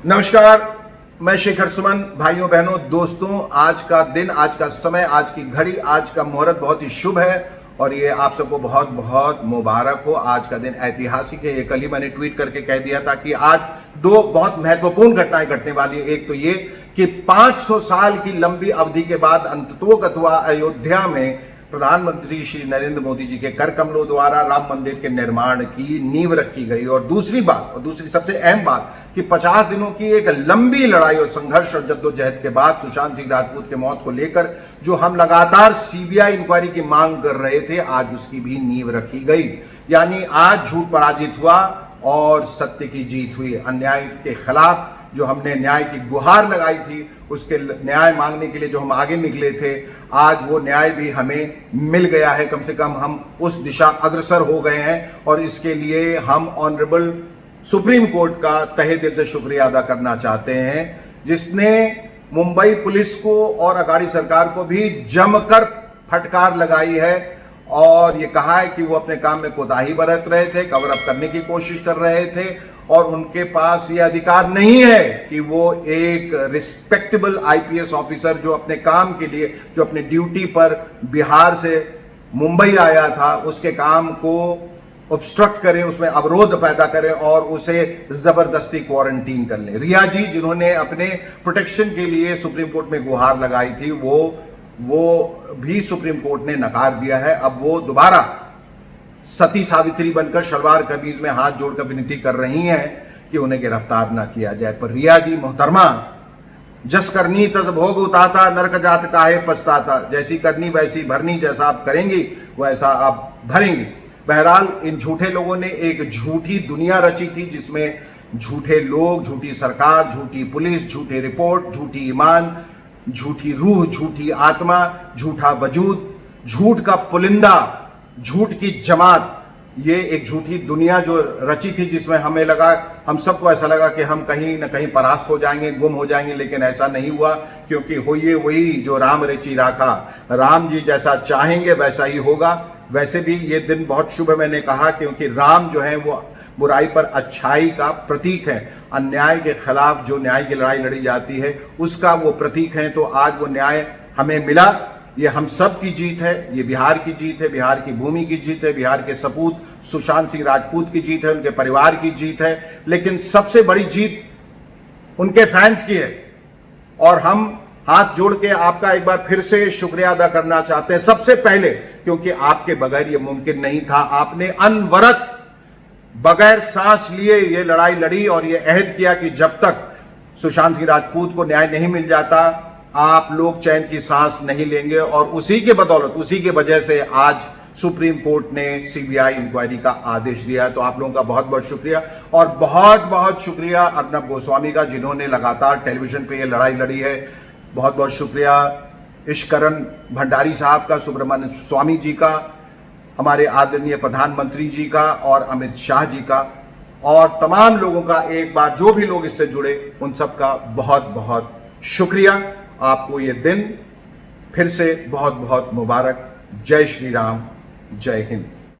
नमस्कार, मैं शेखर सुमन। भाइयों बहनों दोस्तों, आज का दिन, आज का समय, आज की घड़ी, आज का मुहूर्त बहुत ही शुभ है और ये आप सबको बहुत बहुत मुबारक हो। आज का दिन ऐतिहासिक है। ये कल ही मैंने ट्वीट करके कह दिया था कि आज दो बहुत महत्वपूर्ण घटनाएं घटने वाली है। एक तो ये कि 500 साल की लंबी अवधि के बाद अंततोगत्वा अयोध्या में प्रधानमंत्री श्री नरेंद्र मोदी जी के कर कमलों द्वारा राम मंदिर के निर्माण की नींव रखी गई। और दूसरी बात, और दूसरी सबसे अहम बात, कि 50 दिनों की एक लंबी लड़ाई और संघर्ष और जद्दोजहद के बाद सुशांत सिंह राजपूत के मौत को लेकर जो हम लगातार सीबीआई इंक्वायरी की मांग कर रहे थे, आज उसकी भी नींव रखी गई। यानी आज झूठ पराजित हुआ और सत्य की जीत हुई। अन्याय के खिलाफ जो हमने न्याय की गुहार लगाई थी, उसके न्याय मांगने के लिए जो हम आगे निकले थे, आज वो न्याय भी हमें मिल गया है। कम से कम हम उस दिशा अग्रसर हो गए हैं और इसके लिए हम ऑनरेबल सुप्रीम कोर्ट का तहे दिल से शुक्रिया अदा करना चाहते हैं, जिसने मुंबई पुलिस को और अगाड़ी सरकार को भी जमकर फटकार लगाई है और ये कहा है कि वो अपने काम में कोताही बरत रहे थे, कवर अप करने की कोशिश कर रहे थे और उनके पास ये अधिकार नहीं है कि वो एक रिस्पेक्टेबल आईपीएस ऑफिसर जो अपने काम के लिए, जो अपने ड्यूटी पर बिहार से मुंबई आया था, उसके काम को ऑब्स्ट्रक्ट करें, उसमें अवरोध पैदा करें और उसे जबरदस्ती क्वारंटीन कर लें। रिया जी, जिन्होंने अपने प्रोटेक्शन के लिए सुप्रीम कोर्ट में गुहार लगाई थी, वो भी सुप्रीम कोर्ट ने नकार दिया है। अब वो दोबारा सती सावित्री बनकर शलवार कमीज में हाथ जोड़कर विनती कर रही हैं कि उन्हें गिरफ्तार ना किया जाए। पर रिया जी मोहतरमा, जस करनी तस भोग उताता, नरक जात काहे पछताता। जैसी करनी वैसी भरनी, जैसा आप करेंगी वैसा आप भरेंगी। बहरहाल इन झूठे लोगों ने एक झूठी दुनिया रची थी, जिसमें झूठे लोग, झूठी सरकार, झूठी पुलिस, झूठे रिपोर्ट, झूठी ईमान, झूठी रूह, झूठी आत्मा, झूठा वजूद, झूठ का पुलिंदा, झूठ की जमात, ये एक झूठी दुनिया जो रची थी, जिसमें हमें लगा, हम सबको ऐसा लगा कि हम कहीं ना कहीं परास्त हो जाएंगे, गुम हो जाएंगे। लेकिन ऐसा नहीं हुआ, क्योंकि होइए वही जो राम रचि राखा। राम जी जैसा चाहेंगे वैसा ही होगा। वैसे भी ये दिन बहुत शुभ है, मैंने कहा, क्योंकि राम जो है वो बुराई पर अच्छाई का प्रतीक है। अन्याय के खिलाफ जो न्याय की लड़ाई लड़ी जाती है, उसका वो प्रतीक है। तो आज वो न्याय हमें मिला। ये हम सब की जीत है, ये बिहार की जीत है, बिहार की भूमि की जीत है, बिहार के सपूत सुशांत सिंह राजपूत की जीत है, उनके परिवार की जीत है। लेकिन सबसे बड़ी जीत उनके फैंस की है और हम हाथ जोड़ के आपका एक बार फिर से शुक्रिया अदा करना चाहते हैं। सबसे पहले क्योंकि आपके बगैर ये मुमकिन नहीं था। आपने अनवरत बगैर सांस लिए ये लड़ाई लड़ी और ये अहद किया कि जब तक सुशांत सिंह राजपूत को न्याय नहीं मिल जाता, आप लोग चैन की सांस नहीं लेंगे। और उसी के बदौलत, उसी के वजह से आज सुप्रीम कोर्ट ने सीबीआई इंक्वायरी का आदेश दिया। तो आप लोगों का बहुत बहुत शुक्रिया और बहुत बहुत शुक्रिया अर्नब गोस्वामी का, जिन्होंने लगातार टेलीविजन पे ये लड़ाई लड़ी है। बहुत बहुत शुक्रिया ईश्करण भंडारी साहब का, सुब्रमण्य स्वामी जी का, हमारे आदरणीय प्रधानमंत्री जी का और अमित शाह जी का और तमाम लोगों का, एक बार जो भी लोग इससे जुड़े उन सब का बहुत बहुत शुक्रिया। आपको ये दिन फिर से बहुत बहुत मुबारक। जय श्री राम, जय हिंद।